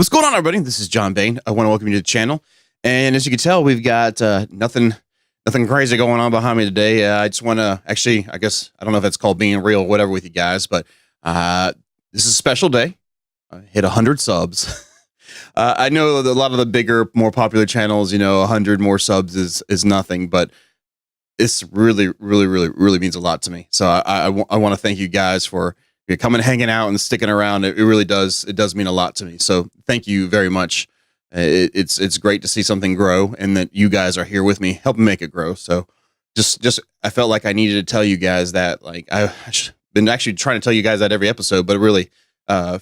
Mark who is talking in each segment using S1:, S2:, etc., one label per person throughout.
S1: What's going on, everybody? This is John Bain. I want to welcome you to the channel. And as you can tell, we've got nothing crazy going on behind me today. I just want to actually, I guess, I don't know if it's called being real or whatever with you guys, but this is a special day. I hit 100 subs. I know that a lot of the bigger, more popular channels, 100 more subs is nothing, but this really means a lot to me. So I want to thank you guys for coming, hanging out, and sticking around. It really does. It does mean a lot to me. So thank you very much. It's great to see something grow, and that you guys are here with me, helping make it grow. So just I felt like I needed to tell you guys that. Like I've been actually trying to tell you guys that every episode, but really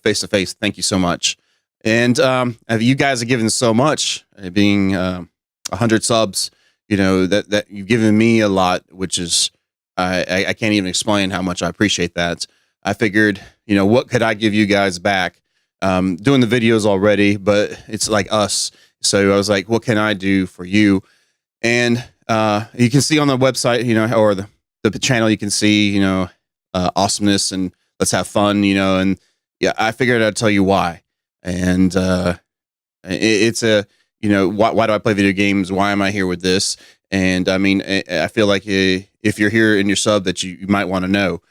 S1: face to face. Thank you so much. And you guys have given so much, being 100 subs. That you've given me a lot, which is I can't even explain how much I appreciate that. I figured, what could I give you guys back? Doing the videos already, but it's like us. So I was like, what can I do for you? And you can see on the website, or the channel, you can see, awesomeness and let's have fun, and yeah, I figured I'd tell you why. And it's a, why do I play video games? Why am I here with this? And I mean, I feel like if you're here in your sub, that you might want to know.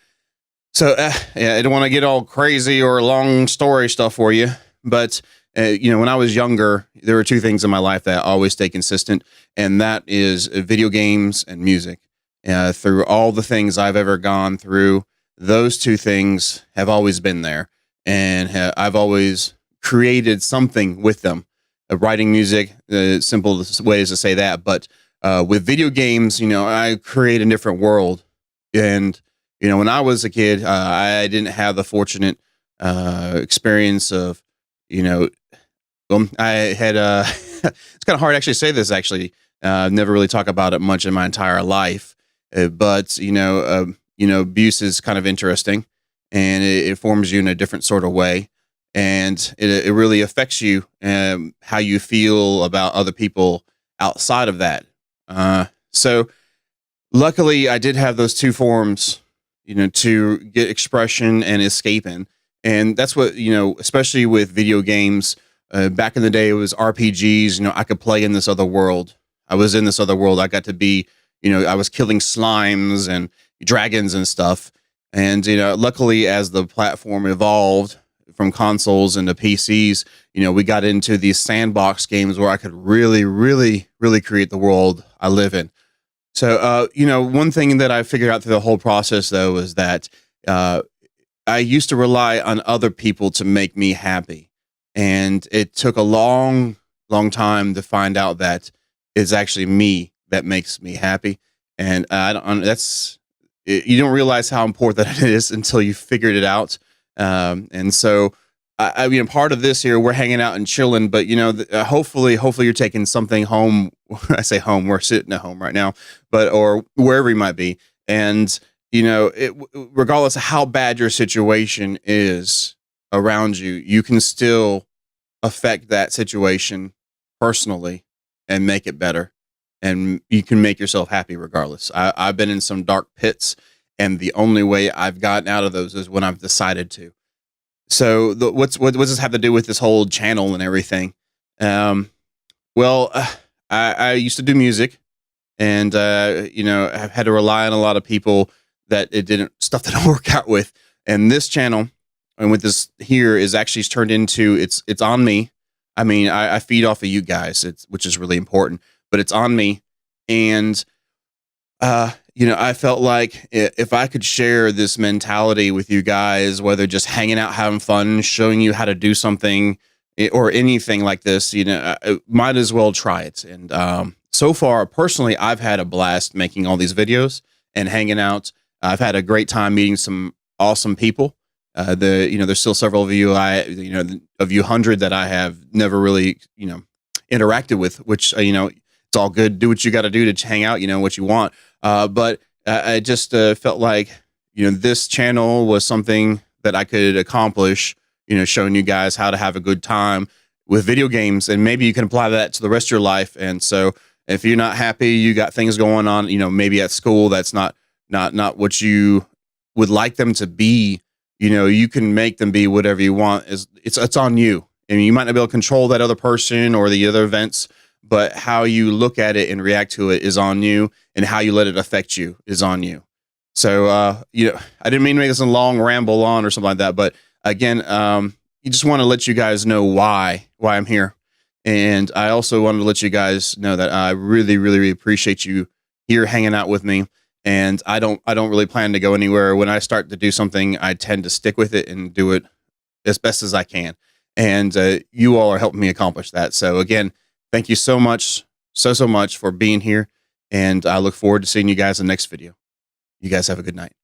S1: So yeah, I don't want to get all crazy or long story stuff for you, but when I was younger, there were two things in my life that always stay consistent, and that is video games and music. Through all the things I've ever gone through, those two things have always been there, and I've always created something with them. Writing music, simple ways to say that, but with video games, I create a different world. And when I was a kid, I didn't have the fortunate experience of, I had, it's kind of hard to actually say this, actually. I've never really talked about it much in my entire life, but, abuse is kind of interesting, and it forms you in a different sort of way. And it really affects you, how you feel about other people outside of that. So luckily I did have those two forms, to get expression and escaping. And that's what, especially with video games, back in the day, it was RPGs. I could play in this other world. I was in this other world. I got to be, I was killing slimes and dragons and stuff. And, luckily, as the platform evolved from consoles into PCs, we got into these sandbox games where I could really create the world I live in. So, one thing that I figured out through the whole process, though, is that I used to rely on other people to make me happy. And it took a long time to find out that it's actually me that makes me happy. And you don't realize how important that it is until you figured it out. And so, I mean, part of this here, we're hanging out and chilling, but hopefully you're taking something home. I say home, we're sitting at home right now, or wherever you might be. And, regardless of how bad your situation is around you, you can still affect that situation personally and make it better. And you can make yourself happy regardless. I've been in some dark pits, and the only way I've gotten out of those is when I've decided to. So what does this have to do with this whole channel and everything? Well, I used to do music, and I've had to rely on a lot of people that stuff that didn't work out with. And this channel, and with this here, is actually turned into it's on me. I mean, I feed off of you guys, which is really important, but it's on me. And I felt like if I could share this mentality with you guys, whether just hanging out, having fun, showing you how to do something or anything like this, I might as well try it. And so far, personally, I've had a blast making all these videos and hanging out. I've had a great time meeting some awesome people. There's still several of you, of you 100 that I have never really, interacted with, which, it's all good. Do what you got to do to hang out, what you want. But I just felt like, this channel was something that I could accomplish, showing you guys how to have a good time with video games, and maybe you can apply that to the rest of your life. And so if you're not happy, you got things going on, maybe at school, that's not what you would like them to be, you can make them be whatever you want. It's on you. I mean, you might not be able to control that other person or the other events, but how you look at it and react to it is on you, and how you let it affect you is on you. So, I didn't mean to make this a long ramble on or something like that, but again, you just want to let you guys know why I'm here. And I also wanted to let you guys know that I really, really, really appreciate you here hanging out with me. And I don't really plan to go anywhere. When I start to do something, I tend to stick with it and do it as best as I can. And you all are helping me accomplish that. So again, thank you so much, so much for being here. And I look forward to seeing you guys in the next video. You guys have a good night.